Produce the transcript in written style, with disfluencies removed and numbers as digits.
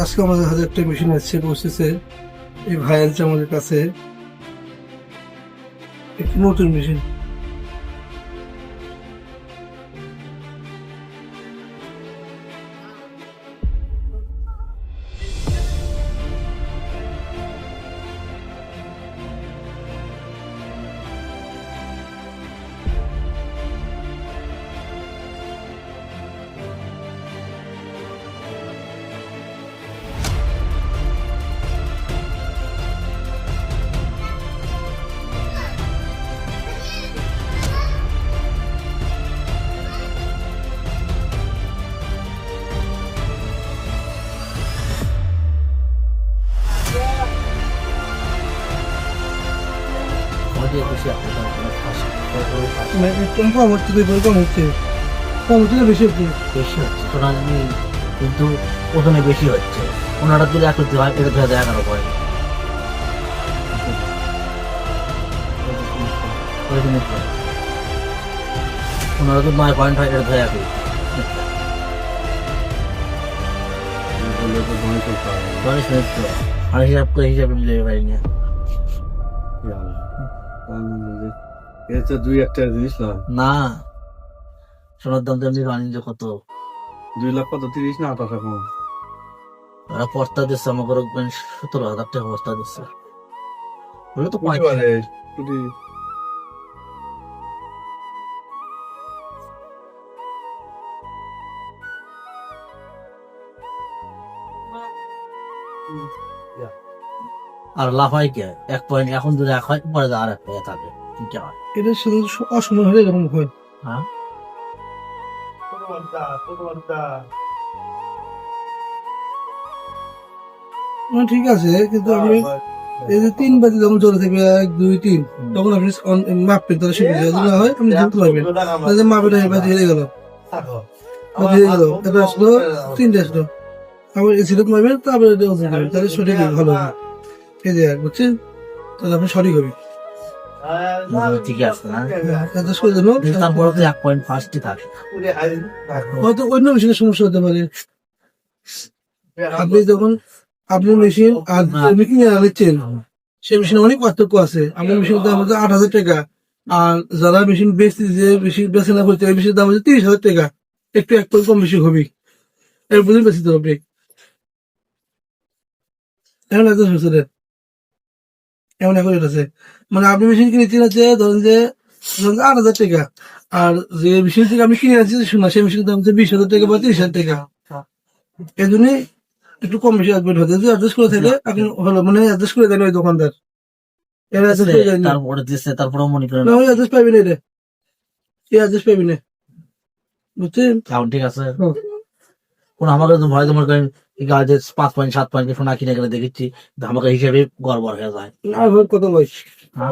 আজকে আমাদের হাতে একটা মেশিন আসছে বসেছে এই ভাই আছে আমাদের কাছে একটি নতুন মেশিন। কম হচ্ছে কম হচ্ছে না বেশি হচ্ছে? বেশি হচ্ছে তোরা কিন্তু প্রথমে বেশি হচ্ছে। 15টা দিলে 11 হয়, এটা 2011 পরে 15 তো 9 পয়েন্ট হয়, এটা 2021 গণেশ মিত্র আর হিসাব করে হিসাবে মিলে পারি না। দুই একটা জিনিস না, না সোনার দাম তেমনি বাণিজ্য কত 2 লাখ কত 30 না 28 এখন। ওরা পর্তা দিচ্ছে আমাকে 17,000 টাকা পর্তা দিচ্ছে। ওগুলো তো বুঝতে পারে যদি আর লাভ হয় কে 1 পয়েন্ট, এখন যদি 1 হয় পরে আর 1 হয়ে থাকে কি হয়? এটা শুধু অসময় হলে এরকম হয়। হ্যাঁ ঠিক আছে, কিন্তু আপনি এই যে 3 বাজে যখন চলে থাকবে 1 2 3 তখন আপনি মাপবেন, তাহলে শিখে যাবে। যদি না হয় আপনি ধরতে পারবেন। তাহলে মাপে না এবার হেরে গেল এটা আসলো 3টে আসলো, আবার এসিডত মারবেন তারপরে এটা ওজন করবেন, তাহলে সঠিক হবে, ভালো হবে। এই যে বুঝছেন, তাহলে আপনি সঠিক হবে। ঠিক আছে না, অ্যাডজাস্ট করে দেবো। তারপরে তো 1 পয়েন্ট ফার্স্টই থাকে। হয়তো অন্য মেশিনের সমস্যা হতে পারে। আপনি যখন আপনি মেশিন আর কিনে আনছেন সেই মেশিনে অনেক পার্থক্য আছে। আপনার মেশিনের দাম হচ্ছে 8,000 টাকা, আর যারা মেশিন বেচছে যে মেশিন বেচে না করছে ওই মেশিনের দাম হচ্ছে 30,000 টাকা। একটু 1 পয়েন্ট কম বেশি হবে, এর বুঝে বেশি তো হবে। এখন একদম হচ্ছে রে, এমন এখন এটা আছে, মানে আপনি মেশিন কিনেছেন হচ্ছে ধরেন যে 8,000 টাকা, আর যে মেশিন থেকে আপনি কিনে আনছেন শোনা সেই মেশিনের দাম হচ্ছে 20,000 টাকা বা 30,000 টাকা। এই জন্য একটু কম বেশি আসবেন, হতে যদি অ্যাডজাস্ট করে থাকে আপনি হলো, মানে অ্যাডজাস্ট করে দেন ওই দোকানদার, এরা অ্যাডজাস্ট করে দেন না। তারপরে দিচ্ছে, তারপরে মনে করেন না ওই অ্যাডজাস্ট পাবি না, এটা এই অ্যাডজাস্ট পাবি না, বুঝছেন? এখন ঠিক আছে। কোন আমাকে তো ভয় তোমার করেন 5 পয়েন্ট 7 পয়েন্ট সোনা কিনে গেলে দেখেছি আমাকে হিসেবে গড়বড় হয়ে যায়। না কত লয়। হ্যাঁ